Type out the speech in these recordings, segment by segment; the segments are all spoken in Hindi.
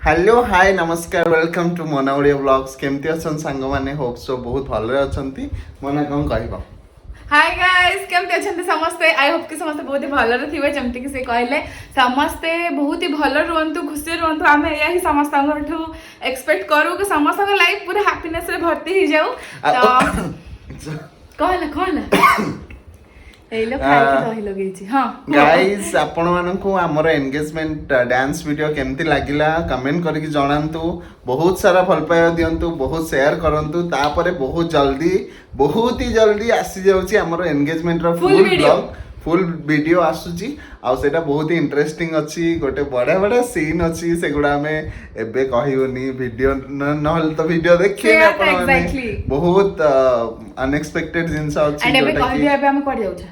हेलो हाय नमस्कार welcome to Mona Odia blogs केमती अछन सांग माने होप सो बहुत भले अछंती मोना कोन कहबो हाय गाइस केमती अछंती समस्ते आई होप कि समस्ते बहुत ही भलो थिबे जमती कि से कहले समस्ते बहुत ही भलो रहंतु खुशी रहंतु आमे या ही समस्त ठू एक्सपेक्ट करू कि समस्त लाइफ पूरा हैप्पीनेस रे भर्ती ही जाऊ कहला गाइस आपण मानकु हमर एंगेजमेंट डांस वीडियो केमती लागिला कमेंट करके जणांतु बहुत सारा फल पाय दियंतु बहुत शेयर करंतु तापरे बहुत ही जल्दी आसी जाउची हमर एंगेजमेंट रो फुल वीडियो आसुची आ सेटा बहुत ही इंटरेस्टिंग अछि गोटे बड़ा बड़ा सीन अछि सेगुडा हमें एबे कहियोनी वीडियो नहल तो वीडियो देखिए ना आपण बहुत अनएक्सपेक्टेड जिंस अछि एंड एबे कहि दिया एबे हम कोड जाउछा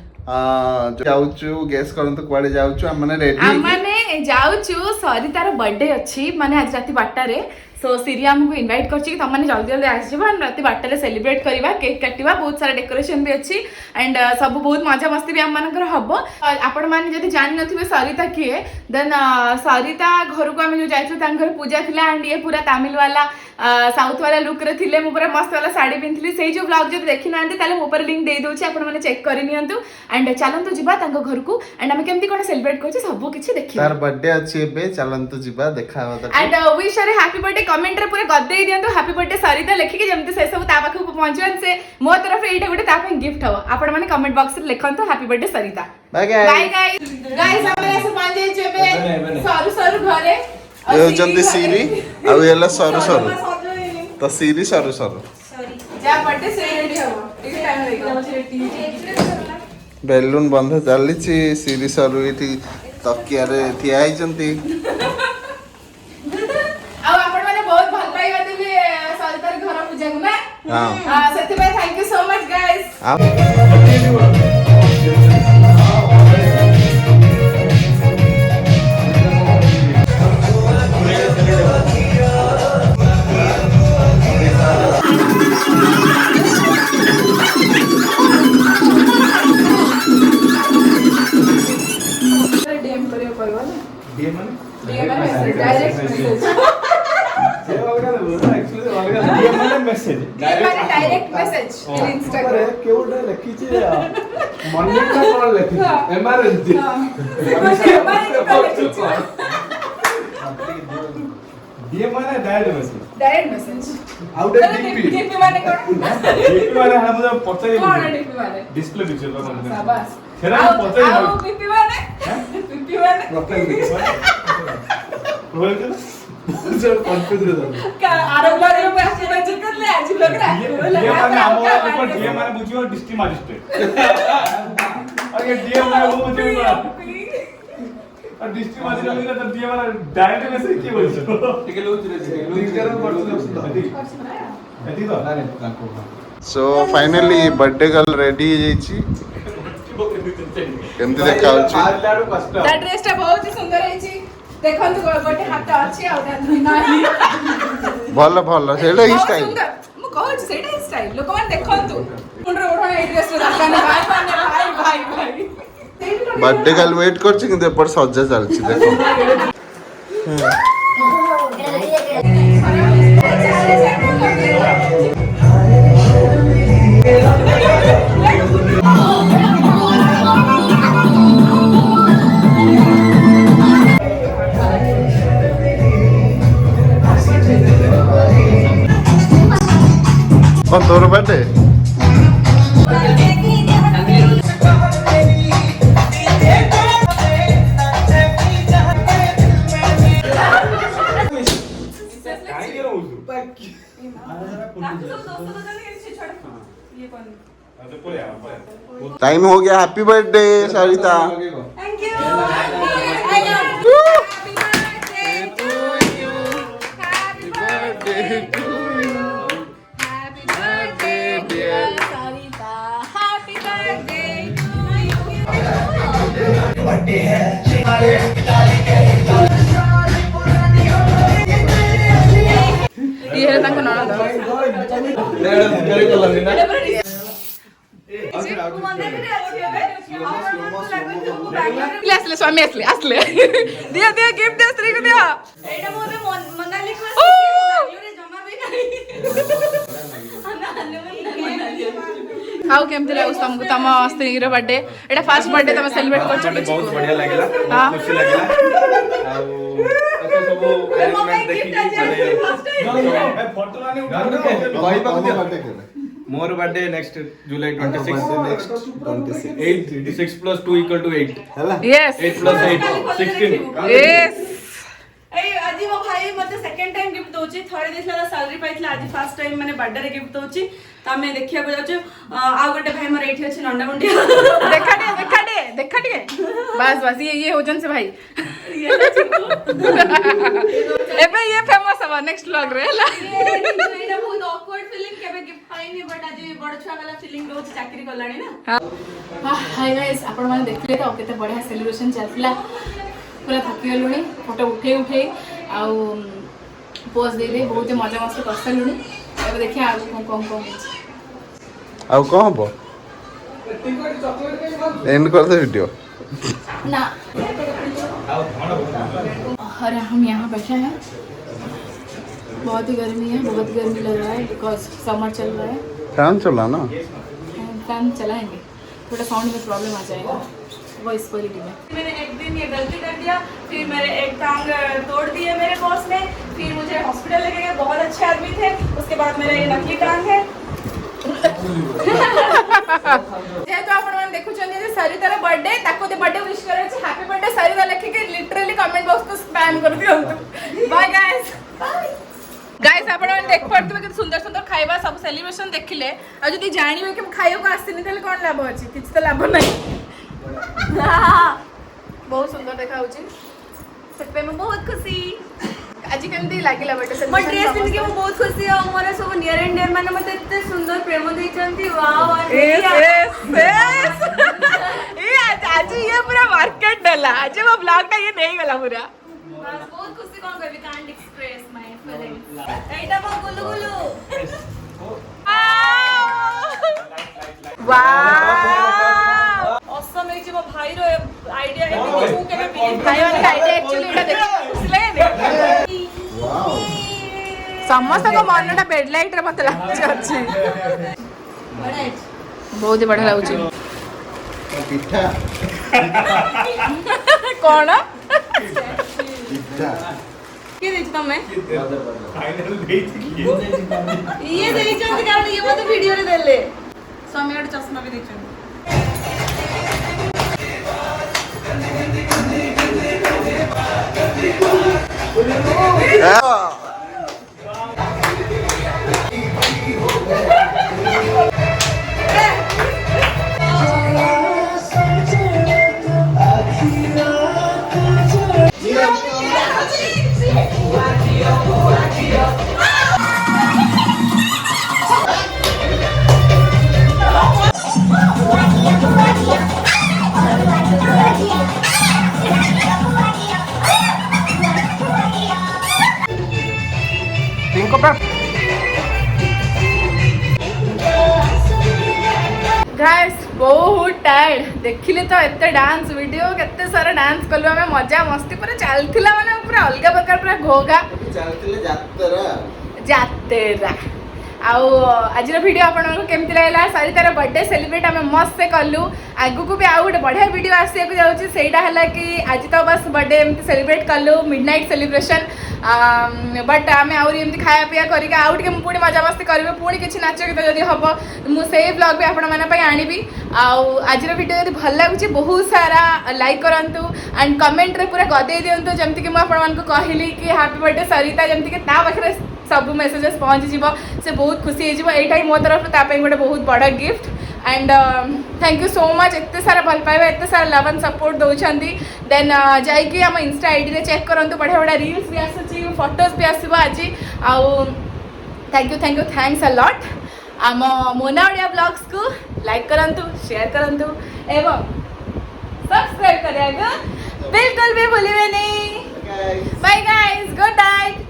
जाउछु गेस करंतु कोडे जाउछु हमने रेडी हमने जाउछु सरितार बर्थडे अछि माने आज राती 12 रे सो सीरिया हमको इनवाइट करछि तुम माने जल्दी जल्दी आसी जबा राती 12 रे सेलिब्रेट करबा केक काटिबा बहुत सारा डेकोरेशन भी अछि एंड सब बहुत मजा मस्ती भी हम मानकर हबो आपण माने जदी जानि नथिबे सरिता किए देन सरिता घर को हम जो जाइछु तांग घर पूजा थिला एंड ये पूरा तमिल वाला साउथ वाला लुक रे थिले मु पूरा मस्त वाला साड़ी पिनथली सेही जो ब्लॉग जदी देखि नांती ताले ऊपर लिंक दे दोछि आपण माने चेक करि नियंतु एंड चलंतु जिबा तांग घर को एंड हम केमती कोन सेलिब्रेट करछि सब किछि देखि तार बर्थडे अछि एबे चलंतु जिबा देखावा त एंड विश अरे हैप्पी बर्थडे कमेंट रे पूरे गद्दे दियंतु हैप्पी बर्थडे सरिता लेखि के जेमती से सब ता पाखु पहुंचन से मो तरफ एटा गोटे ता पे गिफ्ट हवा आपण माने कमेंट बॉक्स रे लिखंतु हैप्पी बर्थडे सरिता बाय गाइस गाइस हमरे से पांजे जेबे सरु घरे ए जंदी सीरी आ एला सरु तो सीरी सरु जा बर्थडे से रेडी हो ठीक टाइम देखो बेलून बंध चली सीरी सरू ये तकिया रे ठिया होती बहुत भल पाइबा देबे सरितार घर पूजा को ना हां सेति bye thank you so much guys DM करियो परवा ना डीएम माने डायरेक्ट मैसेज से अलगा बोलना एक्चुअली अलगा डीएम माने message direct message in Instagram केउडा लिखि छी मन्ने का कोन लिखि इमरजेंसी डीएम माने डायरेक्ट मैसेज आउट डीपी माने कोन डीपी माने हम जो पछाई कोन डीपी माने डिस्प्ले पिक्चर का माने शाबाश खेरा पछाई आउ पीपी माने प्रोफाइल रोल कर सर कंफ्यूज हो जाता का आरो ब्लॉग में ऐसे बचत कर ले आज ब्लॉग रहा ये माने हम ऊपर डीएम माने बुझियो डिस्ट्रिक्ट मजिस्ट्रेट अगर डीएम माने वो बुझियो और डिस्ट्रिक्ट मजिस्ट्रेट का तो डीएम माने डायरेक्ट मैसेज की बोलछो ठीक है लोग लिंक करो पर्सनल एती तो ना नहीं so finally birthday girl ready हो जाईची केमती देखा होची दैट ड्रेस टा बहुत ही सुंदर है देखंतु गोटे हाथ अछि आ नाही भलो भलो सेटा ही स्टाइल मु कहू सेटा ही स्टाइल लोक मान देखंतु मुंडर ओढा ए ड्रेस रे दरकार भाई भाई भाई बर्थडे गर्ल वेट करछि किंतु ऊपर सज्जा चलछि देखो कौन तोर बर्थडे टाइम हो गया happy birthday Sarita thank you happy birthday to you happy birthday dear Sarita happy birthday to you birthday है ये है तक ना स्वामी असले दिया दिया गिफ्ट दे स्त्री को दिया एटा मोते मन हाउ केमती लागुस तुमको तम स्त्री रो बर्थडे एटा फर्स्ट बर्थडे तुम सेलिब्रेट करछ बर्थडे बहुत बढ़िया लागला हाँ। बहुत खुशी लागला आउ एतो सब अरेंजमेंट देखि मोर बर्थडे नेक्स्ट जुलाई 26 8 6 + 2 = 8 ହେଲା यस 8 + 8 16 यस ए आजी मो भाई मते सेकंड टाइम गिफ्ट दोची थोड़े दिसला सैलरी पाइतला आज फर्स्ट टाइम माने बर्थडे रे गिफ्ट दोची त मैं देखिया को जाछु आ गोटे भाई मोर एठी अछि नंडा मुंडिया देखा दे बस बस ये होजन से भाई एबे ये फेमस हवा नेक्स्ट व्लॉग रे ला एटा बहुत ऑकवर्ड फीलिंग केबे गिफ्ट पाइनी बट आज बड़ छुआ वाला फीलिंग दोची चाकरी करलानी ना हाय गाइस आपण माने देखले तो केते बढ़िया सेलिब्रेशन चलला पूरा थकी गलुनी फोटो उठे आउ पोज दे दे बहुत मजा मस्त कर सलुनी अब देखिए आगु कौन ଆଉ କଣ ହବ एंड कर दे वीडियो ना अरे हम यहाँ बैठे हैं बहुत ही गर्मी है बहुत गर्मी लग रहा है बिकॉज समर चल रहा है फैन चला ना फैन चलाएंगे थोड़ा साउंड में प्रॉब्लम आ जाएगा वॉइस क्वालिटी में मैंने एक दिन ये गलती कर दिया फिर मेरे एक टांग तोड़ दिए मेरे बॉस ने फिर मुझे हॉस्पिटल लेके गए बहुत अच्छे आदमी थे उसके बाद मेरा ये नकली टांग है जेहेतु आपण मैंने देखुछन जे सरितार बर्थडे ताको ते बर्थडे विश करे छै हैप्पी बर्थडे सरिता लिखि के लिटरली कमेंट बॉक्स को स्पैम कर दियो बाय गाइस गाइस आपण मैंने देख पड़तबे कि सुंदर सुंदर खाइबा सब सेलिब्रेशन देखिले आ जदी जानिबे कि खाइयो को आसिनी तले कोन लाभ अछि किछ त लाभ नै बहुत सुंदर देखा होछि सच में बहुत खुशी आज केमती लागिला बेटा से मोर ड्रेस पिन के मैं बहुत खुशी हूं मोर सब नियर एंड डियर माने मते इतने सुंदर प्रेम देचंती वाओ यस ये आज ये पूरा मार्केट डला आज वो ब्लॉग का ये नहीं गला पूरा बस बहुत खुशी कोन करबी कांट एक्सप्रेस माय फीलिंग्स एटा बा गुलु गुलु वाओ ऑसम है जे मो भाई रो आईडिया है कि तू केबे बिलीव भाई वाला आइडिया एक्चुअली एटा देख खुसले ने वाओ समस्त को मनटा बेड लाइट रे मत लागछ अछि बहुत ही बढ़िया लागछ पिठा कोन पिठा के देछ तमे फाइनल भेज किए ये देचंती कारण ये मते वीडियो रे देले स्वामी गोटे चश्मा भी देचंती गाइस बहुत टायर्ड देखिले तो एते डांस वीडियो केते सारा डांस कलु हमें मजा मस्ती पूरा चलथिला माने पूरा अलग प्रकार पूरा घोगा चलतिले जातरा जातेरा आउ आज वीडियो आपण केमती लागला सरितार बर्थडे सेलिब्रेट आम मस्त से कलु आगु को भी आउ गोटे बढ़िया वीडियो आसिया को जाउची सेटा हला कि आज तो बस बर्थडे एमती सेलिब्रेट कलु मिडनाइट सेलिब्रेशन बट आम आउरी एमती खाया पिया करके आउ टिके पुणी मजा मस्ती करबे पुणी किछि नाच गीत जदि हबो मु सेही ब्लॉग भी आपण माने पई आनिबी आउ आज वीडियो जदि भल लागुची बहुत सारा लाइक करंतु एंड कमेंट रे पूरा गदे दियंतु जेमती कि मैं आपण मान को कहली कि हैप्पी बर्थडे सरिता जेमती कि ता पाखरे सब मेसेजेस पहुँची जीव से बहुत खुशी हो यही मो तरफ तापाई गोटे बहुत बड़ा gift and thank you so much एत सारा भल पाइबा एत सारा लव एंड सपोर्ट दौरान देन जाइए आम इंस्टा आईडी रे चेक करूँ बढ़िया बढ़िया रील्स भी आसूँ फोटोज भी आसो आज आउ thank you thanks a lot आम मोना ओडिया ब्लॉग्स को लाइक करूँ शेयर करूँ एवं सब्सक्राइब करेगा बिल्कुल भी भूलिए नहीं बाय गाइस गुड नाइट